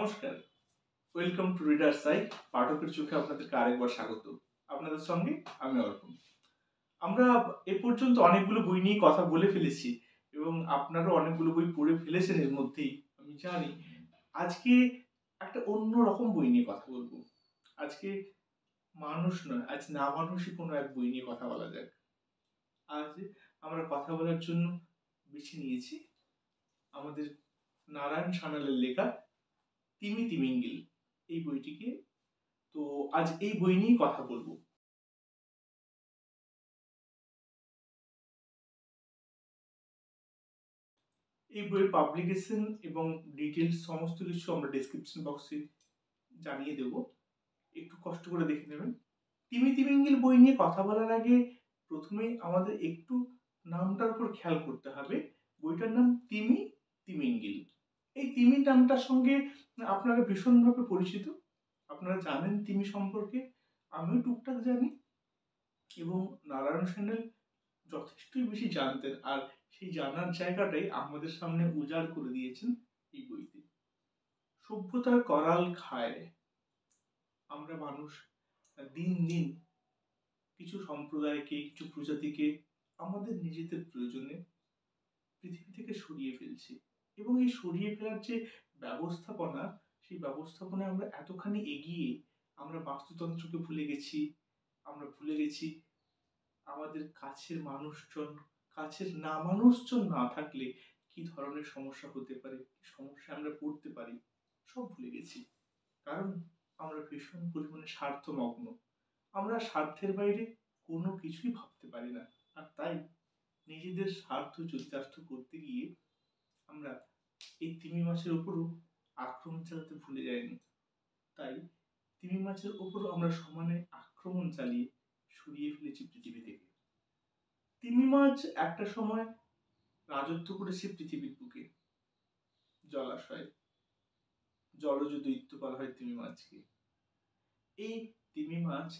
নমস্কার, welcome to reader site. পাঠকের চোখে আপনাদেরকে আরেকবার স্বাগত। আপনাদের সঙ্গে আমি অর্পণ। আমরা এ পর্যন্ত অনেকগুলো বই নিয়ে কথা বলে ফেলেছি এবং আপনারাও অনেকগুলো বই পড়ে ফেলেছেন এর মধ্যেই, আমি জানি। আজকে একটা অন্য রকম বই নিয়ে কথা বলবো। আজকে মানুষ নয়, আজ না মানুষই কোনো এক বই নিয়ে কথা বলা যাক। আজ আমরা কথা বলার জন্য বেছে নিয়েছি আমাদের নারায়ণ সান্যালের লেখা তিমি তিমিঙ্গিল এই বইটিকে। তো আজ এই বই নিয়ে কথা বলবো। এই বইয়ের পাবলিকেশন এবং ডিটেলস সমস্ত কিছু আমরা ডেসক্রিপশন বক্সে জানিয়ে দেব, একটু কষ্ট করে দেখে নেবেন। তিমি তিমিঙ্গিল বই নিয়ে কথা বলার আগে প্রথমেই আমাদের একটু নামটার উপর খেয়াল করতে হবে। বইটার নাম তিমি তিমিঙ্গিল। এই তিমি নামটার সঙ্গে আপনারা ভীষণভাবে পরিচিত, আপনারা জানেন তিমি সম্পর্কে, আমিও টুকটাক জানি। এবং নারায়ণ সান্যাল যথেষ্টই বেশি জানতেন, আর সেই জানার জায়গাটাই আমাদের সামনে উজাড় করে দিয়েছেন এই বইতে। সভ্যতার করাল খায় আমরা মানুষ দিন দিন কিছু সম্প্রদায়কে, কিছু প্রজাতিকে আমাদের নিজেদের প্রয়োজনে পৃথিবী থেকে সরিয়ে ফেলছি। এবং এই সরিয়ে ফেলার যে ব্যবস্থাপনা, সেই ব্যবস্থাপনায় আমরা এতখানি এগিয়ে আমরা বাস্তুতন্ত্রকে ভুলে গেছি। আমরা ভুলে গেছি আমাদের কাছের মানুষজন, কাছের না মানুষজন না থাকলে কি ধরনের সমস্যা হতে পারে, কি সমস্যা আমরা পড়তে পারি, সব ভুলে গেছি। কারণ আমরা ভীষণ পরিমাণে স্বার্থমগ্ন। আমরা স্বার্থের বাইরে কোনো কিছুই ভাবতে পারি না। আর তাই নিজেদের স্বার্থ চরিতার্থ করতে গিয়ে আমরা এই তিমি মাছের উপরও আক্রমণ চালাতে ভুলে যাইনি। তাই তিমি মাছের উপরও আমরা সমানে আক্রমণ চালিয়ে সরিয়ে ফেলেছি পৃথিবী থেকে। তিমি মাছ একটা সময় রাজত্ব করেছে পৃথিবীর বুকে, জলাশয়, জলজ দৈত্য বলা হয় তিমি মাছকে। এই তিমি মাছ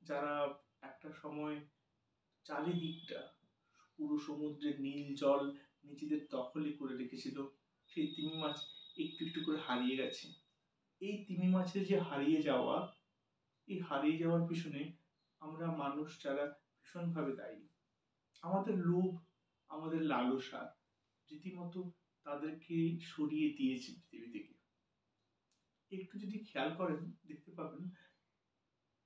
যারা একটা সময় চারিদিকটা, পুরো সমুদ্রের নীল জল নিজেদের দখলে করে রেখেছিল, সেই তিমি মাছ একটু একটু করে হারিয়ে গেছে। এই তিমি মাছের যে হারিয়ে যাওয়া, এই হারিয়ে যাওয়ার পিছনে আমরা মানুষ যারা ভীষণভাবে দায়ী। আমাদের লোভ, আমাদের লালসা রীতিমতো তাদেরকে সরিয়ে দিয়েছে পৃথিবী থেকে। একটু যদি খেয়াল করেন দেখতে পাবেন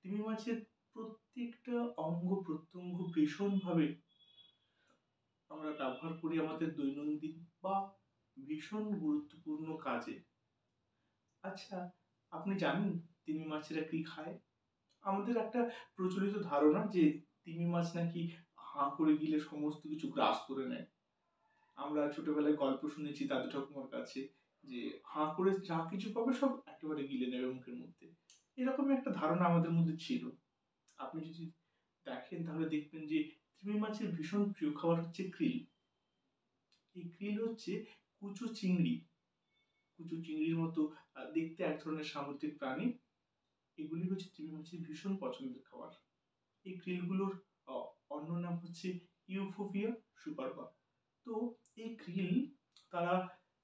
তিমি মাছের প্রত্যেকটা অঙ্গ প্রত্যঙ্গ ভীষণভাবে আমরা ব্যবহার করি আমাদের দৈনন্দিন বা ভীষণ গুরুত্বপূর্ণ কাজে। আচ্ছা, আপনি জানেন তিমি মাছেরা কি খায়? আমাদের একটা প্রচলিত ধারণা যে তিমি মাছ নাকি হাঁ করে গিলে সমস্ত কিছু গ্রাস করে নেয়। আমরা ছোটবেলায় গল্প শুনেছি দাদু ঠাকুমার কাছে যে হাঁ করে যা কিছু পাবে সব একেবারে গিলে নেবে মুখের মধ্যে। এরকমই একটা ধারণা আমাদের মধ্যে ছিল। আপনি যদি দেখেন তাহলে দেখবেন যে তিমি মাছের ভীষণ প্রিয় খাবার হচ্ছে krill। এই krill হচ্ছে কুচো চিংড়ি, কুচো চিংড়ির মতো দেখতে এক ধরনের সামুদ্রিক প্রাণী। এগুলি হচ্ছে তিমি মাছের ভীষণ পছন্দের খাবার। এই krill গুলোর অন্য নাম হচ্ছে ইউফোবিয়া সুপারবা। তো এই krill তারা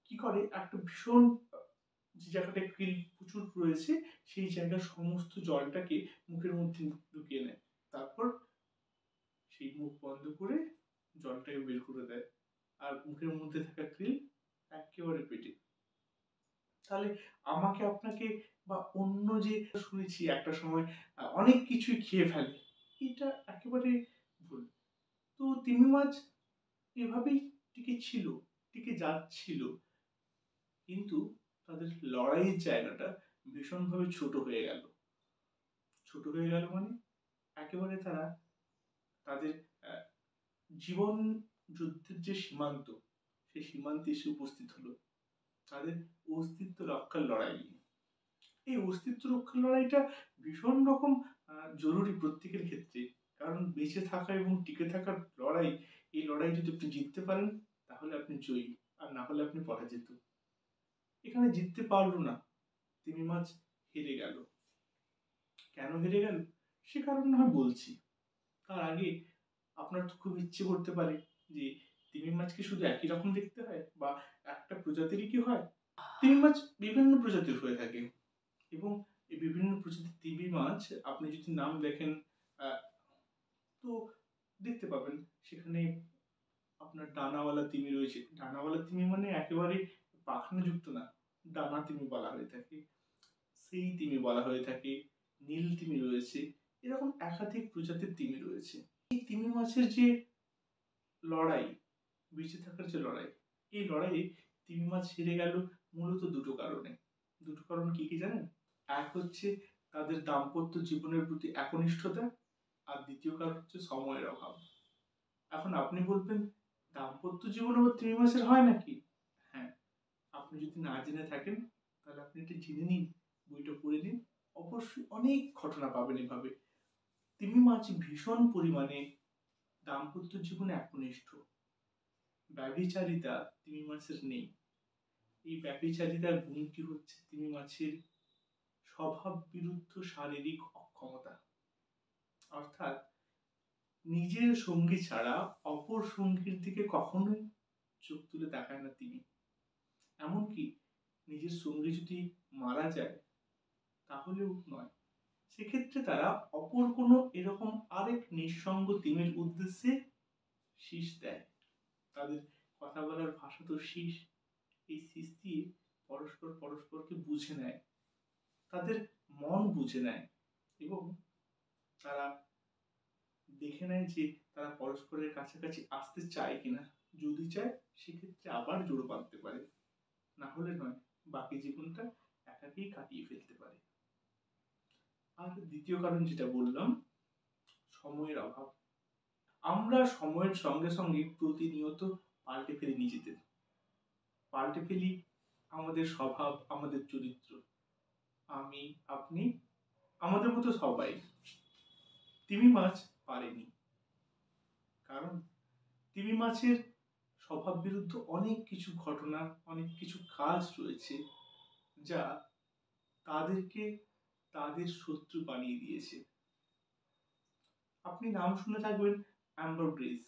কি করে, একটা ভীষণ যে জায়গাটায় krill প্রচুর রয়েছে সেই জায়গার সমস্ত জলটাকে মুখের মধ্যে ঢুকিয়ে নেয়। তারপর সেই মুখ বন্ধ করে জলটাকে বের করে দেয়, আর মুখের মধ্যে থাকা krill একেবারে পেটে। তাহলে আমাকে আপনাকে বা অন্য যে শুনেছি একটা সময় অনেক কিছুই খেয়ে ফেলে, এটা একেবারে ভুল। তো তিমি মাছ এভাবেই টিকে ছিল, টিকে যাচ্ছিল, কিন্তু তাদের লড়াইয়ের জায়গাটা ভীষণভাবে ছোট হয়ে গেল। ছোট হয়ে গেল মানে একেবারে তারা তাদের জীবন যুদ্ধের যে সীমান্ত, সেই সীমান্তে এসে উপস্থিত হলো তাদের অস্তিত্ব রক্ষার লড়াই নিয়ে। এই অস্তিত্ব রক্ষার লড়াইটা ভীষণ রকম জরুরি প্রত্যেকের ক্ষেত্রে। কারণ বেঁচে থাকা এবং টিকে থাকার লড়াই, এই লড়াই যদি আপনি জিততে পারেন তাহলে আপনি জয়ী, আর না হলে আপনি পরাজিত। এখানে জিততে পারলো না, তিমি মাছ হেরে গেল। কেন হেরে গেল সে কারণ না হয় বলছি। তার আগে আপনার তো খুব ইচ্ছে করতে পারে যে তিমি মাছ কি শুধু একই রকম দেখতে হয়, বা একটা প্রজাতিরই কি হয়? তিমি মাছ বিভিন্ন প্রজাতির হয়ে থাকে এবং এই বিভিন্ন প্রজাতির তিমি মাছ আপনি যদি নাম দেখেন তো দেখতে পাবেন সেখানে আপনার ডানাওয়ালা তিমি রয়েছে। ডানাওয়ালা তিমি মানে একেবারে পাখনাযুক্ত না, ডানা তিমি বলা হয়ে থাকে, সেই তিমি বলা হয়ে থাকে, নীল তিমি রয়েছে, এরকম একাধিক প্রজাতির তিমি রয়েছে। এই তিমি মাছের যে লড়াই, বেঁচে থাকার যে লড়াই, এই লড়াইয়ে তিমি মাছ হেরে গেল মূলত দুটো কারণে। দুটো কারণ কি কি জানেন? এক হচ্ছে তাদের দাম্পত্য জীবনের প্রতি একনিষ্ঠতা, আর দ্বিতীয় কারণ হচ্ছে সময়ের অভাব। এখন আপনি বলবেন দাম্পত্য জীবন আবার তিমি মাসের হয় নাকি? হ্যাঁ, আপনি যদি না জেনে থাকেন তাহলে আপনি এটা জেনে নিন, বইটা পড়ে নিন, অবশ্যই অনেক ঘটনা পাবেন এভাবে। তিমি মাছ ভীষণ পরিমাণে দাম্পত্য জীবনে একনিষ্ঠ। ব্যভিচারিতা তিমি মাছের নেই। এই ব্যভিচারিতার গুণটি হচ্ছে তিমি মাছের স্বভাব বিরুদ্ধ শারীরিক অক্ষমতা, অর্থাৎ নিজের সঙ্গী ছাড়া অপর সঙ্গীর দিকে কখনোই চোখ তুলে তাকায় না তিনি। এমনকি নিজের সঙ্গী যদি মারা যায় তাহলেও নয়, সেক্ষেত্রে তারা অপর কোনো এরকম আরেক নিঃসঙ্গ তিমির উদ্দেশ্যে শীষ দেয়। তাদের কথা বলার ভাষা তো শীষ, এই শীষ দিয়ে পরস্পরকে বুঝে নেয়, তাদের মন বুঝে নেয় এবং তারা দেখে নেয় যে তারা পরস্পরের কাছাকাছি আসতে চায় কিনা। যদি চায় সেক্ষেত্রে আবার জোড় বাঁধতে পারে, না হলে নয়, বাকি জীবনটা একাকেই কাটিয়ে ফেলতে পারে। আর দ্বিতীয় কারণ যেটা বললাম, সময়ের অভাব। আমরা সময়ের সঙ্গে সঙ্গে প্রতিনিয়ত পাল্টে ফেলি নিজেদের, পাল্টে ফেলি আমাদের স্বভাব, আমাদের চরিত্র। আমি, আপনি, আমাদের মতো সবাই। তিমি মাছ পারেনি, কারণ তিমি মাছের স্বভাব বিরুদ্ধ অনেক কিছু ঘটনা, অনেক কিছু কাজ রয়েছে যা তাদেরকে তাদের শত্রু বানিয়ে দিয়েছে। আপনি নাম শুনে থাকবেন অ্যাম্বারগ্রিস।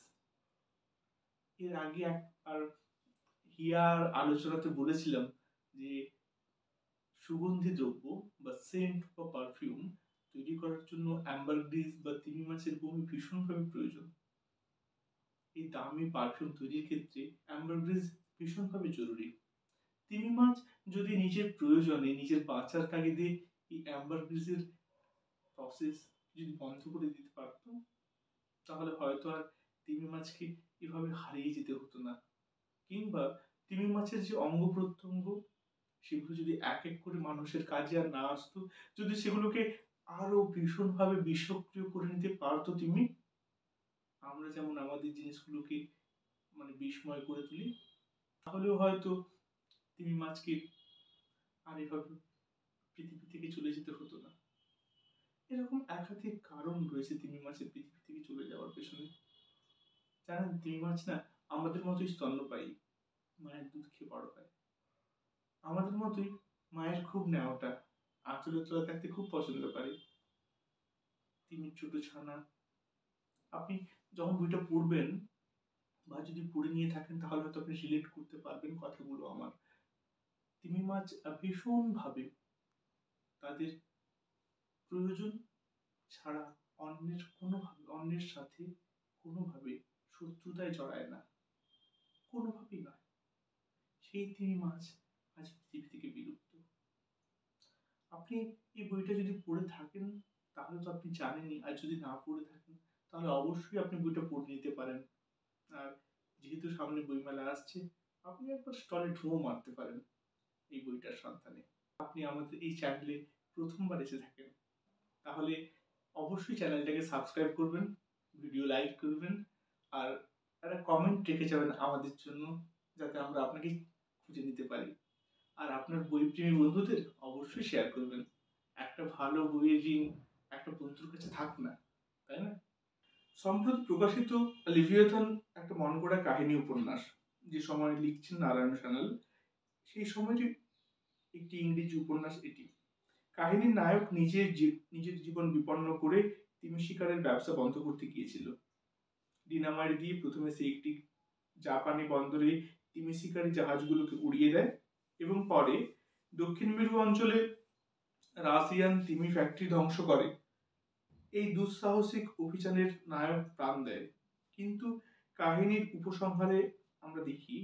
এর আগে একবার হিয়ার আলোচনাতে বলেছিলাম যে সুগন্ধি দ্রব্য বা সেন্ট বা পারফিউম তৈরি করার জন্য অ্যাম্বারগ্রিস বা তিমি মাছের বমি ভীষণভাবে প্রয়োজন। এই দামি পারফিউম তৈরির ক্ষেত্রে অ্যাম্বারগ্রিস ভীষণভাবে জরুরি। তিমি মাছ যদি নিজের প্রয়োজনে, নিজের বাঁচার তাগিদে এই অ্যাম্বারগ্রিসের প্রসেস যদি বন্ধ করে দিতে পারত, তাহলে হয়তো আর তিমি মাছকে এভাবে হারিয়ে যেতে হতো না। কিংবা তিমি মাছের যে অঙ্গ প্রত্যঙ্গ, সেগুলো যদি এক এক করে মানুষের কাজে আর না আসতো, যদি সেগুলোকে আরো ভীষণভাবে বিষক্রিয় করে নিতে পারতো তিমি, আমরা যেমন আমাদের জিনিসগুলোকে মানে বিষময় করে তুলি, তাহলেও হয়তো তিমি মাছকে আর এভাবে পৃথিবী থেকে চলে যেতে হতো না। এরকম একাধিক কারণ রয়েছে তিমি মাছের পৃথিবী থেকে চলে যাওয়ার পেছনে। জানেন, তিমি মাছ না আমাদের মতোই স্তন্যপায়ী, মায়ের দুধ খেয়ে বড় হয়। আমাদের মতোই মায়ের খুব নেওয়াটা, আঁচলের তলা থাকতে খুব পছন্দ করে। তিমির ছোট ছানা। আপনি যখন বইটা পড়বেন বা যদি পড়ে নিয়ে থাকেন তাহলে হয়তো আপনি রিলেট করতে পারবেন কথাগুলো আমার। তিমি মাছ ভীষণভাবে তাদের প্রয়োজন ছাড়া অন্যের সাথে কোনোভাবে শত্রুতায় জড়ায় না, কোনোভাবেই নয়। সেই তিমি মাছ আজ পৃথিবী থেকে বিলুপ্ত। আপনি এই বইটা যদি পড়ে থাকেন তাহলে তো আপনি জানেনই, আর যদি না পড়ে থাকেন তাহলে অবশ্যই আপনি বইটা পড়ে নিতে পারেন। আর যেহেতু সামনে বইমেলা আসছে, আপনি একবার স্টলে ঢুঁ মারতে পারেন এই বইটার সন্ধানে। আপনি আমাদের এই চ্যানেলে প্রথমবার এসে থাকেন তাহলে অবশ্যই চ্যানেলটাকে সাবস্ক্রাইব করবেন, ভিডিও লাইক করবেন, আর একটা কমেন্ট রেখে যাবেন আমাদের জন্য, যাতে আমরা আপনাকে খুঁজে নিতে পারি। আর আপনার বইপ্রেমী বন্ধুদের অবশ্যই শেয়ার করবেন। একটা ভালো বইয়ের ঋণ একটা বন্ধুর কাছে থাক না, তাই না? সম্প্রতি প্রকাশিত লিভিয়াথান একটা মন গড়া কাহিনী উপন্যাস, যে সময় লিখছেন নারায়ণ সান্যাল, সেই সময়টি একটি ইংরেজি উপন্যাস এটি। কাহিনীর নায়ক নিজের জীবন বিপন্ন করে তিমি শিকারের ব্যবসা বন্ধ করতে গিয়েছিল। ডিনামাইট দিয়ে প্রথমে সে একটি জাপানি বন্দরে তিমি শিকারী জাহাজগুলোকে উড়িয়ে দেয় এবং পরে দক্ষিণ মেরু অঞ্চলে রাশিয়ান তিমি ফ্যাক্টরি ধ্বংস করে। এই দুঃসাহসিক অভিযানের নায়ক প্রাণ দেয়, কিন্তু কাহিনীর উপসংহারে আমরা দেখি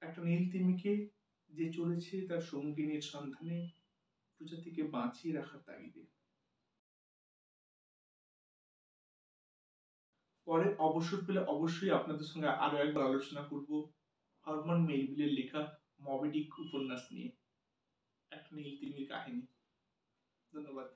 একটা নীল তিমিকে যে চলেছে তার সঙ্গিনীর সন্ধানে, প্রজাতিকে বাঁচিয়ে রাখার তাগিদে। পরে অবসর পেলে অবশ্যই আপনাদের সঙ্গে আরো একবার আলোচনা করব হারমান মেলভিলের লেখা মবি ডিক উপন্যাস নিয়ে, একটা নীল তিমির কাহিনী। ধন্যবাদ।